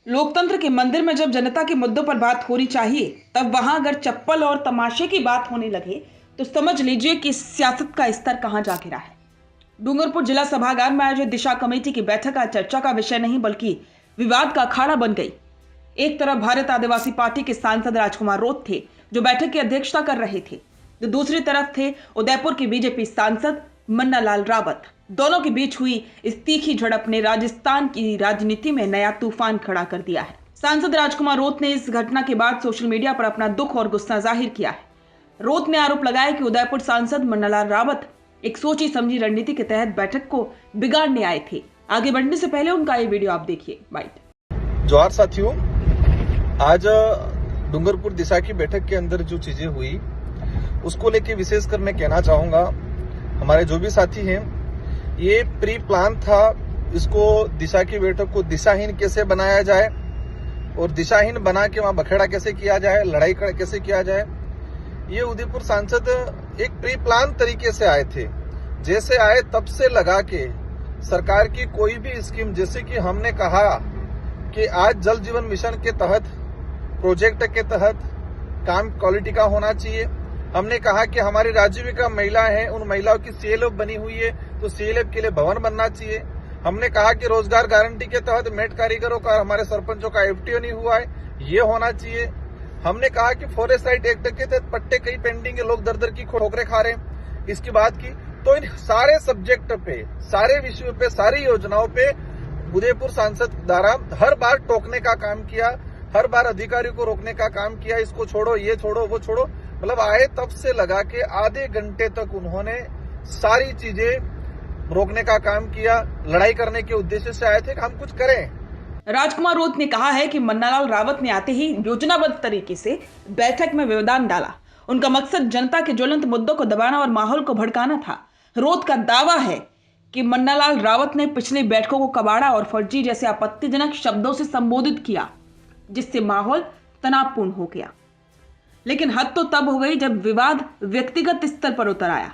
लोकतंत्र के मंदिर में जब जनता के मुद्दों पर बात होनी चाहिए, तब वहां अगर चप्पल और तमाशे की बात होने लगे तो समझ लीजिए कि सियासत का स्तर कहां जा गिरा है। डूंगरपुर जिला सभागार में आयोजित दिशा कमेटी की बैठक आज चर्चा का विषय नहीं बल्कि विवाद का अखाड़ा बन गई। एक तरफ भारत आदिवासी पार्टी के सांसद राजकुमार रोत थे जो बैठक की अध्यक्षता कर रहे थे, तो दूसरी तरफ थे उदयपुर के बीजेपी सांसद मन्ना लाल रावत। दोनों के बीच हुई इस तीखी झड़प ने राजस्थान की राजनीति में नया तूफान खड़ा कर दिया है। सांसद राजकुमार रोत ने इस घटना के बाद सोशल मीडिया पर अपना दुख और गुस्सा जाहिर किया है। रोत ने आरोप लगाया कि उदयपुर सांसद मन्ना लाल रावत एक सोची समझी रणनीति के तहत बैठक को बिगाड़ने आए थे। आगे बढ़ने से पहले उनका ये वीडियो आप देखिए। बाइट। जोहार साथियों, आज डूंगरपुर दिशा की बैठक के अंदर जो चीजें हुई उसको लेके विशेषकर मैं कहना चाहूंगा, हमारे जो भी साथी हैं, ये प्री प्लान था। इसको दिशा की बैठक को दिशाहीन कैसे बनाया जाए और दिशाहीन बना के वहां बखेड़ा कैसे किया जाए, लड़ाई कैसे किया जाए, ये उदयपुर सांसद एक प्री प्लान तरीके से आए थे। जैसे आए तब से लगा के सरकार की कोई भी स्कीम, जैसे कि हमने कहा कि आज जल जीवन मिशन के तहत, प्रोजेक्ट के तहत काम क्वालिटी का होना चाहिए। हमने कहा कि हमारी राजीविका महिला है, उन महिलाओं की सीएलएफ बनी हुई है तो सीएलएफ के लिए भवन बनना चाहिए। हमने कहा कि रोजगार गारंटी के तहत मेट कारीगरों का, हमारे सरपंचों का एफटीओ नहीं हुआ है, ये होना चाहिए। हमने कहा कि फॉरेस्ट राइट एक्ट के तहत पट्टे कई पेंडिंग है, लोग दर दर की ठोकरें खा रहे हैं, इसकी बात की। तो इन सारे सब्जेक्ट पे, सारे विषयों पे, सारी योजनाओं पे उदयपुर सांसद द्वारा हर बार टोकने का काम किया, हर बार अधिकारियों को रोकने का काम किया, इसको छोड़ो, ये छोड़ो, वो छोड़ो। मतलब आए तब से लगा के आधे घंटे तक उन्होंने सारी चीजें रोकने का काम किया। लड़ाई करने के उद्देश्य से आए थे कि हम कुछ करें। राजकुमार रोत ने कहा है कि मन्नालाल रावत ने आते ही योजनाबद्ध तरीके से बैठक में व्यवधान डाला। उनका मकसद जनता के ज्वलंत मुद्दों को दबाना और माहौल को भड़काना था। रोत का दावा है कि मन्नालाल रावत ने पिछली बैठकों को कबाड़ा और फर्जी जैसे आपत्तिजनक शब्दों से संबोधित किया, जिससे माहौल तनावपूर्ण हो गया। लेकिन हद तो तब हो गई जब विवाद व्यक्तिगत स्तर पर उतर आया।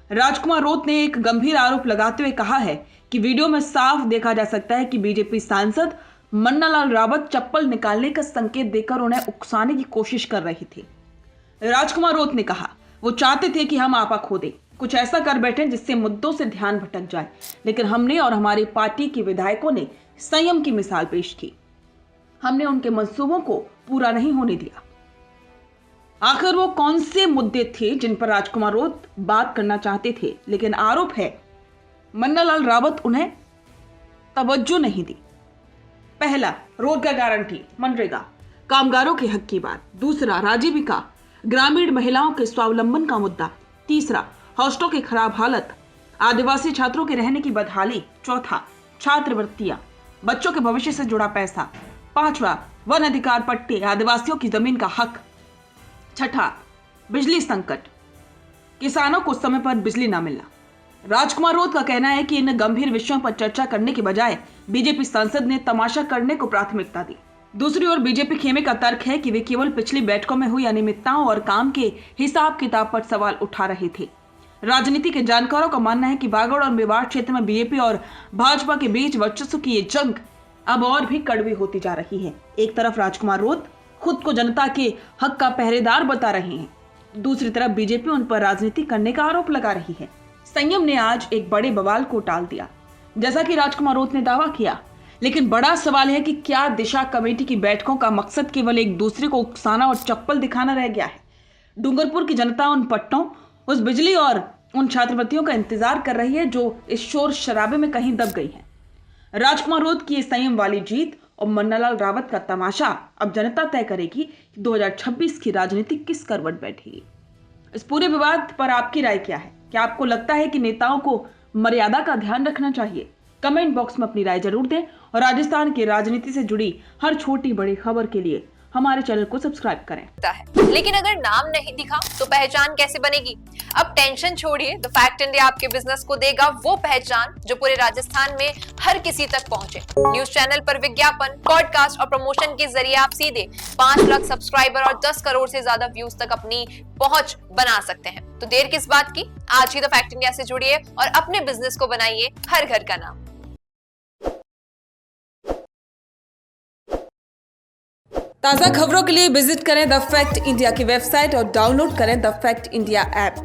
राजकुमार रोत ने एक गंभीर आरोप लगाते हुए कहा है कि वीडियो में साफ देखा जा सकता है कि बीजेपी सांसद मन्नालाल रावत चप्पल निकालने का संकेत देकर उन्हें उकसाने की कोशिश कर रही थी। राजकुमार रोत ने कहा वो चाहते थे कि हम आपा खो दें, कुछ ऐसा कर बैठे जिससे मुद्दों से ध्यान भटक जाए, लेकिन हमने और हमारी पार्टी के विधायकों ने संयम की मिसाल पेश की। हमने उनके मंसूबों को पूरा नहीं होने दिया। आखिर वो कौन से मुद्दे थे जिन पर राजकुमार रोत बात करना चाहते थे, लेकिन आरोप है मन्नालाल रावत उन्हें तवज्जो नहीं दी। पहला, रोजगार गारंटी, मनरेगा, कामगारों के हक की बात। दूसरा, राजीविका, ग्रामीण महिलाओं के स्वावलंबन का मुद्दा। तीसरा, हॉस्टलों की खराब हालत, आदिवासी छात्रों के रहने की बदहाली। चौथा, छात्रवृत्तियां, बच्चों के भविष्य से जुड़ा पैसा। पांचवा, वन अधिकार पट्टे, आदिवासियों की जमीन का हक। छठा, बिजली संकट, किसानों को समय पर बिजली ना मिलना। राजकुमार रोत का कहना है कि इन गंभीर विषयों पर चर्चा करने के बजाय बीजेपी सांसद ने तमाशा करने को प्राथमिकता दी। दूसरी ओर बीजेपी खेमे का तर्क है कि वे केवल पिछली बैठकों में हुई अनियमितताओं और काम के हिसाब किताब पर सवाल उठा रहे थे। राजनीति के जानकारों का मानना है कि बागड़ और मेवाड़ क्षेत्र में बीजेपी और भाजपा के बीच वर्चस्व की ये जंग अब और भी कड़वी होती जा रही है। एक तरफ राजकुमार रोत खुद को जनता के हक का पहरेदार बता रहे हैं, दूसरी तरफ बीजेपी उन पर राजनीति करने का आरोप लगा रही है। संयम ने आज एक बड़े बवाल को टाल दिया, जैसा कि राजकुमार रोत ने दावा किया, लेकिन बड़ा सवाल है कि क्या दिशा कमेटी की बैठकों का मकसद केवल एक दूसरे को उकसाना और चप्पल दिखाना रह गया है। डूंगरपुर की जनता उन पट्टों, उस बिजली और उन छात्रवृत्तियों का इंतजार कर रही है जो इस शोर शराबे में कहीं दब गई है। राजकुमार रोत की संयम वाली जीत और मन्नालाल रावत का तमाशा अब जनता तय करेगी कि 2026 की राजनीति किस करवट बैठेगी। इस पूरे विवाद पर आपकी राय क्या है? क्या आपको लगता है कि नेताओं को मर्यादा का ध्यान रखना चाहिए? कमेंट बॉक्स में अपनी राय जरूर दें और राजस्थान की राजनीति से जुड़ी हर छोटी बड़ी खबर के लिए हमारे चैनल को सब्सक्राइब करें। लेकिन अगर नाम नहीं दिखा तो पहचान कैसे बनेगी? अब टेंशन छोड़िए, द फैक्ट इंडिया आपके बिजनेस को देगा वो पहचान जो पूरे राजस्थान में हर किसी तक पहुंचे। न्यूज चैनल पर विज्ञापन, पॉडकास्ट और प्रमोशन के जरिए आप सीधे 5 लाख सब्सक्राइबर और 10 करोड़ से ज्यादा व्यूज तक अपनी पहुंच बना सकते हैं। तो देर किस बात की, आज ही द फैक्ट इंडिया से जुड़िए और अपने बिजनेस को बनाइए हर घर का नाम। ताज़ा खबरों के लिए विजिट करें द फैक्ट इंडिया की वेबसाइट और डाउनलोड करें द फैक्ट इंडिया ऐप।